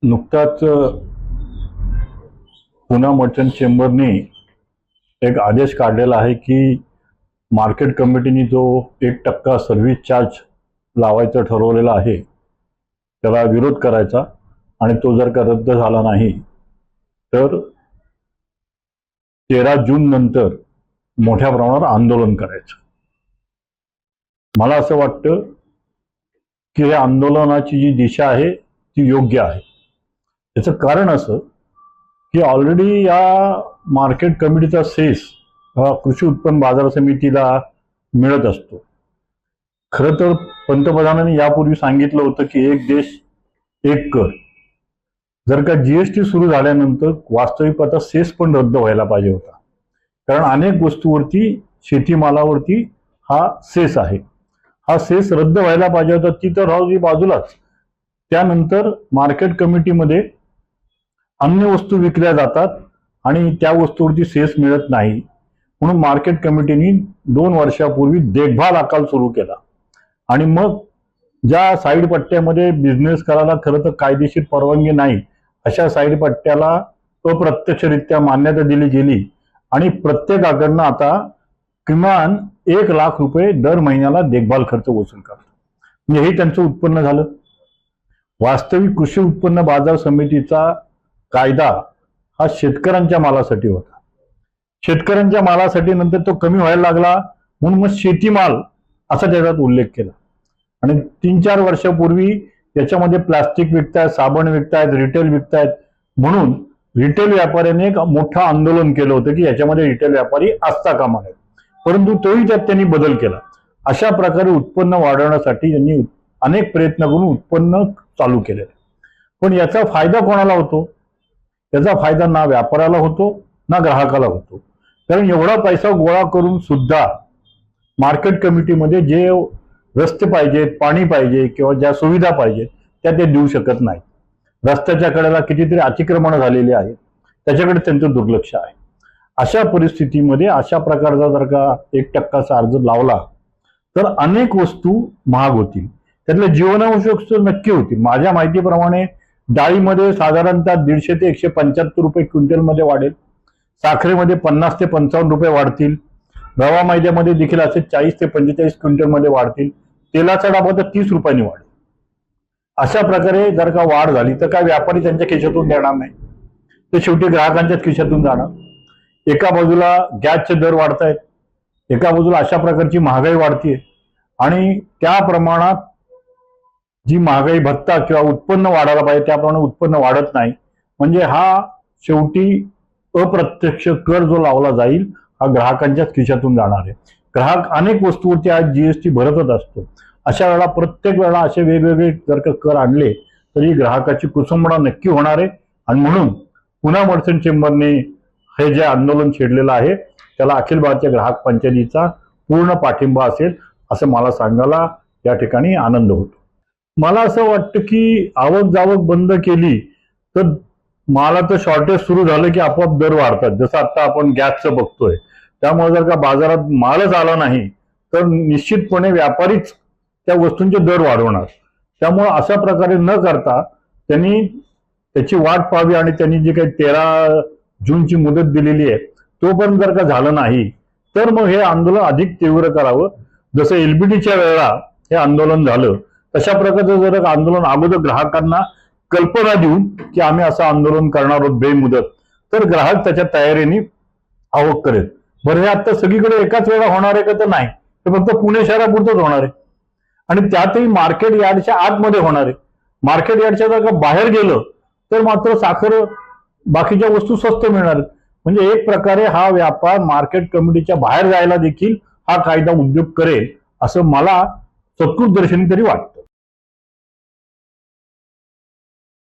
नुकताच पुणे मर्चंट चेंबरने एक आदेश काढलेला आहे की मार्केट कमिटीने जो 1% सर्व्हिस चार्ज लावायचं ठरवलेला आहे त्याला विरोध करायचा आणि तो जर का रद्द झाला नाही तर 13 जून नंतर मोठ्या प्रमाणावर आंदोलन करायचं। मला असं वाटतं की या आंदोलनाची जी दिशा आहे ती योग्य आहे। याचं कारण असं की ऑलरेडी या मार्केट कमिटीचा सेस हा कृषी उत्पन्न बाजार समितीला मिळत असतो। खरं तर पंतप्रधानांनी यापूर्वी सांगितलं होतं की एक देश एक कर। जर का जीएसटी सुरू झाल्यानंतर वास्तविक आता सेस पण रद्द व्हायला पाहिजे होता, कारण अनेक वस्तूवरती शेतीमालावरती हा सेस आहे। हा सेस रद्द व्हायला पाहिजे होता, ती तर राहू दे बाजूलाच। त्यानंतर मार्केट कमिटीमध्ये अन्य वस्तू विकल्या जातात आणि त्या वस्तूवरती सेस मिळत नाही, म्हणून मार्केट कमिटीने 2 वर्षापूर्वी देखभाल अकाल सुरू केला आणि मग ज्या साईड पट्ट्यामध्ये बिझनेस करायला खरं तर कायदेशीर परवानगी नाही अशा साईड पट्ट्याला अप्रत्यक्षरित्या मान्यता दिली गेली आणि प्रत्येकाकडनं आता किमान 1 लाख रुपये दर महिन्याला देखभाल खर्च वसूल करतात। म्हणजे हे त्यांचं उत्पन्न झालं। वास्तविक कृषी उत्पन्न बाजार समितीचा कायदा हा शेतकऱ्यांच्या मालासाठी होता। शेतकऱ्यांच्या मालासाठी नंतर तो कमी व्हायला लागला म्हणून मग शेतीमाल असा त्याच्यात उल्लेख केला आणि 3-4 वर्षापूर्वी याच्यामध्ये प्लास्टिक विकतायत, साबण विकतायत, रिटेल विकतायत म्हणून रिटेल व्यापाऱ्यांनी एक मोठं आंदोलन केलं होतं की याच्यामध्ये रिटेल व्यापारी असता कामा नये, परंतु तोही त्यात त्यांनी बदल केला। अशा प्रकारे उत्पन्न वाढवण्यासाठी त्यांनी अनेक प्रयत्न करून उत्पन्न चालू केले, पण याचा फायदा कोणाला होतो? याचा फायदा ना व्यापाऱ्याला होतो ना ग्राहकाला होतो, कारण एवढा पैसा गोळा करून सुद्धा मार्केट कमिटीमध्ये जे रस्ते पाहिजेत, पाणी पाहिजे किंवा ज्या सुविधा पाहिजेत त्या ते देऊ शकत नाही। रस्त्याच्या कडेला कितीतरी अतिक्रमण झालेली आहेत, त्याच्याकडे त्यांचं दुर्लक्ष आहे। अशा परिस्थितीमध्ये अशा प्रकारचा जर का 1% अर्ज लावला तर अनेक वस्तू महाग होतील, त्यातल्या जीवनावश्यक वस्तू नक्की होतील। माझ्या माहितीप्रमाणे डाळीमध्ये साधारणतः 150 ते 175 रुपये क्विंटलमध्ये वाढेल, साखरेमध्ये 50 ते 55 रुपये वाढतील, रवा मैद्यामध्ये देखील असे 40 ते 45 क्विंटलमध्ये वाढतील, तेलाचा डबा तर 30 रुपयांनी वाढेल। अशा प्रकारे जर का वाढ झाली तर काय व्यापारी त्यांच्या खिशातून देणार नाही, ते शेवटी ग्राहकांच्याच खिशातून जाणार। एका बाजूला गॅसचे दर वाढतायत, एका बाजूला अशा प्रकारची महागाई वाढतीये आणि त्या प्रमाणात जी महागाई भत्ता किंवा उत्पन्न वाढायला पाहिजे त्याप्रमाणे उत्पन्न वाढत नाही, म्हणजे हा शेवटी अप्रत्यक्ष कर जो लावला जाईल हा ग्राहकांच्याच खिशातून जाणार आहे। ग्राहक अनेक वस्तूवरती आज जीएसटी भरतच असतो। अशा वेळेला प्रत्येक वेळेला असे वेगवेगळे जर का कर आणले तरी ग्राहकाची कुचंबणा नक्की होणार आहे आणि म्हणून पुणे मर्चंट चेंबरने हे जे आंदोलन छेडलेलं आहे त्याला अखिल भारतीय ग्राहक पंचायतीचा पूर्ण पाठिंबा असेल असं मला सांगायला या ठिकाणी आनंद होतो। मला असं वाटतं की आवक जावक बंद केली तर मालाचं शॉर्टेज सुरू झालं की आपोआप दर वाढतात, जसं आता आपण गॅसचं बघतोय। त्यामुळे जर का बाजारात मालच आला नाही तर निश्चितपणे व्यापारीच त्या वस्तूंचे दर वाढवणार। त्यामुळे अशा प्रकारे न करता त्यांनी त्याची वाट पाहावी आणि त्यांनी जी काही 13 जूनची मुदत दिलेली आहे तोपर्यंत जर का झालं नाही तर मग हे आंदोलन अधिक तीव्र करावं। जसं एलबीटीच्या वेळेला हे आंदोलन झालं तशा प्रकारचं जर आंदोलन अगोदर ग्राहकांना कल्पना देऊन की आम्ही असं आंदोलन करणार आहोत बेमुदत, तर ग्राहक त्याच्या तयारीने आवक करेल। बरं, हे आता सगळीकडे एकाच वेळा होणार आहे का? तर नाही, ते फक्त पुणे शहरापुरतच होणार आहे आणि त्यातही मार्केट यार्डच्या आतमध्ये होणार आहे। मार्केट यार्डच्या जर का बाहेर गेलं तर मात्र साखर बाकीच्या वस्तू स्वस्त मिळणार आहेत। म्हणजे एक प्रकारे हा व्यापार मार्केट कमिटीच्या बाहेर जायला देखील हा कायदा उद्योग करेल असं मला सत्कृत दर्शनी तरी वाटतं।